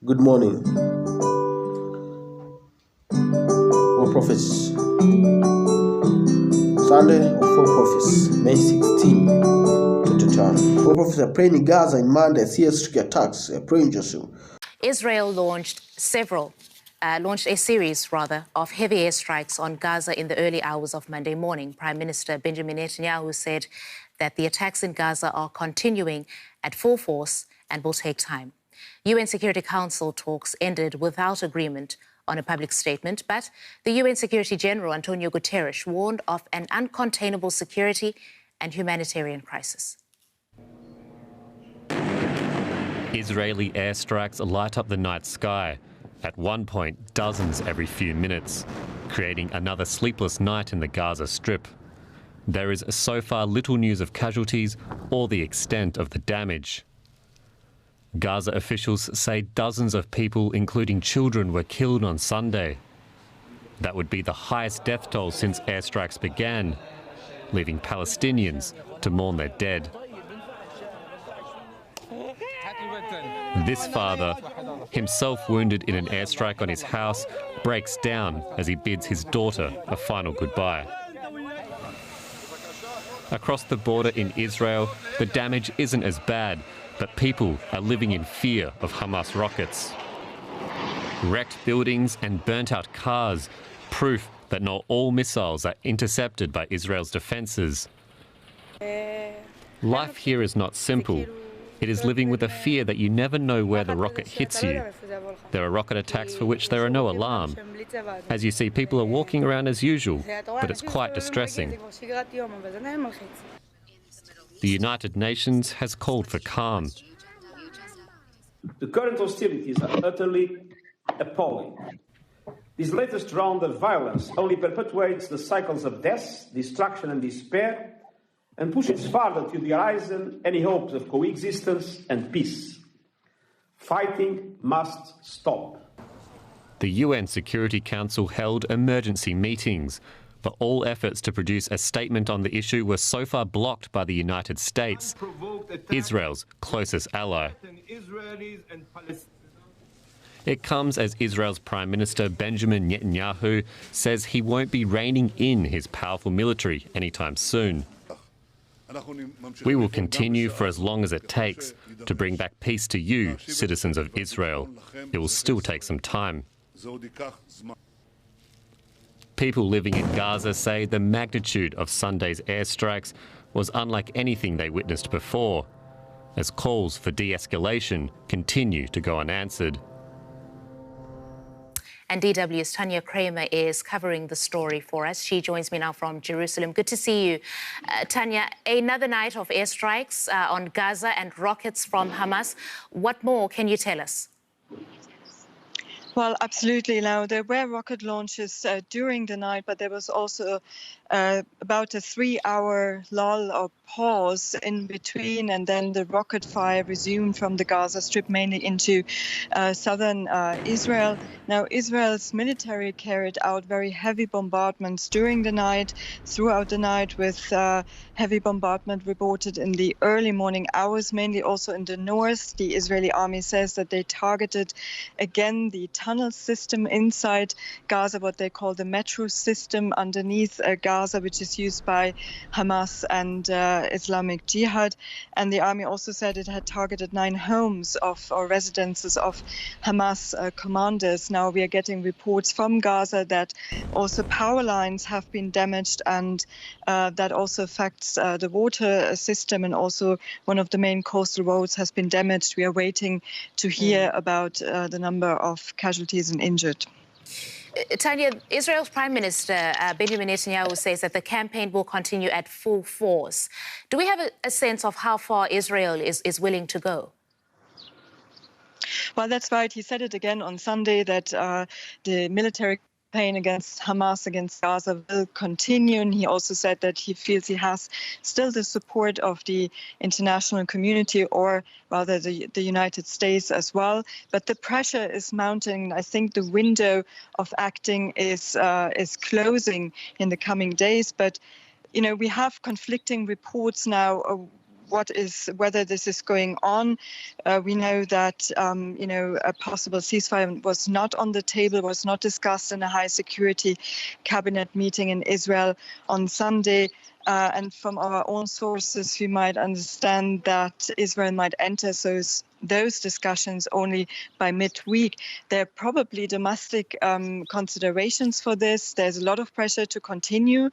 Good morning. War Prophets. Sunday of War Prophets, May 16, 2020. War Prophets are praying in Gaza in Monday airstrike attacks. Praying Joseph. Israel launched a series of heavy airstrikes on Gaza in the early hours of Monday morning. Prime Minister Benjamin Netanyahu said that the attacks in Gaza are continuing at full force and will take time. UN Security Council talks ended without agreement on a public statement, but the UN Secretary General Antonio Guterres warned of an uncontainable security and humanitarian crisis. Israeli airstrikes light up the night sky. At one point, dozens every few minutes, creating another sleepless night in the Gaza Strip. There is so far little news of casualties or the extent of the damage. Gaza officials say dozens of people, including children, were killed on Sunday. That would be the highest death toll since airstrikes began, leaving Palestinians to mourn their dead. This father, himself wounded in an airstrike on his house, breaks down as he bids his daughter a final goodbye. Across the border in Israel, the damage isn't as bad, but people are living in fear of Hamas rockets. Wrecked buildings and burnt-out cars, proof that not all missiles are intercepted by Israel's defences. Life here is not simple. It is living with a fear that you never know where the rocket hits you. There are rocket attacks for which there are no alarm. As you see, people are walking around as usual, but it's quite distressing. The United Nations has called for calm. The current hostilities are utterly appalling. This latest round of violence only perpetuates the cycles of death, destruction and despair, and pushes farther to the horizon any hopes of coexistence and peace. Fighting must stop. The UN Security Council held emergency meetings, but all efforts to produce a statement on the issue were so far blocked by the United States, Israel's closest ally. It comes as Israel's Prime Minister Benjamin Netanyahu says he won't be reining in his powerful military anytime soon. We will continue for as long as it takes to bring back peace to you, citizens of Israel. It will still take some time. People living in Gaza say the magnitude of Sunday's airstrikes was unlike anything they witnessed before, as calls for de-escalation continue to go unanswered. And DW's Tanya Kramer is covering the story for us. She joins me now from Jerusalem. Good to see you. Tanya, another night of airstrikes on Gaza and rockets from Hamas. What more can you tell us? Well, absolutely. Now, there were rocket launches during the night, but there was also about a 3-hour lull or pause in between, and then the rocket fire resumed from the Gaza Strip, mainly into southern Israel. Now, Israel's military carried out very heavy bombardments during the night, throughout the night, with heavy bombardment reported in the early morning hours, mainly also in the north. The Israeli army says that they targeted again the tunnel system inside Gaza, what they call the metro system underneath Gaza, which is used by Hamas and Islamic Jihad. And the army also said it had targeted 9 homes or residences of Hamas commanders. Now we are getting reports from Gaza that also power lines have been damaged, and that also affects the water system, and also one of the main coastal roads has been damaged. We are waiting to hear about the number of casualties and injured. Tanya, Israel's Prime Minister Benjamin Netanyahu says that the campaign will continue at full force. Do we have a sense of how far Israel is willing to go? Well, that's right. He said it again on Sunday that the military campaign against Hamas, against Gaza, will continue. And he also said that he feels he has still the support of the international community, or rather the United States as well. But the pressure is mounting. I think the window of acting is closing in the coming days. But, you know, we have conflicting reports now whether this is going on. We know that a possible ceasefire was not on the table, was not discussed in a high security cabinet meeting in Israel on Sunday. And from our own sources, we might understand that Israel might enter those discussions only by midweek. There are probably domestic considerations for this. There's a lot of pressure to continue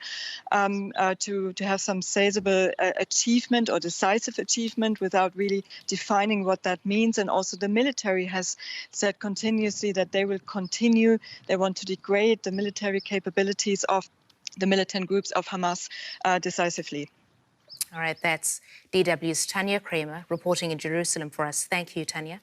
to have some sizable achievement or decisive achievement without really defining what that means. And also the military has said continuously that they will continue. They want to degrade the military capabilities of the militant groups of Hamas decisively. All right, that's DW's Tanya Kramer reporting in Jerusalem for us. Thank you, Tanya.